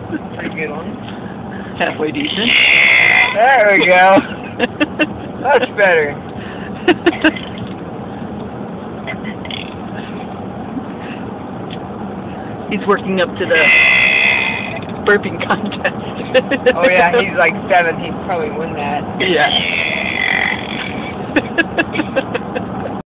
Pretty good one. Halfway decent. There we go. That's better. He's working up to the burping contest. Oh yeah, he's like 7. He'd probably win that. Yeah.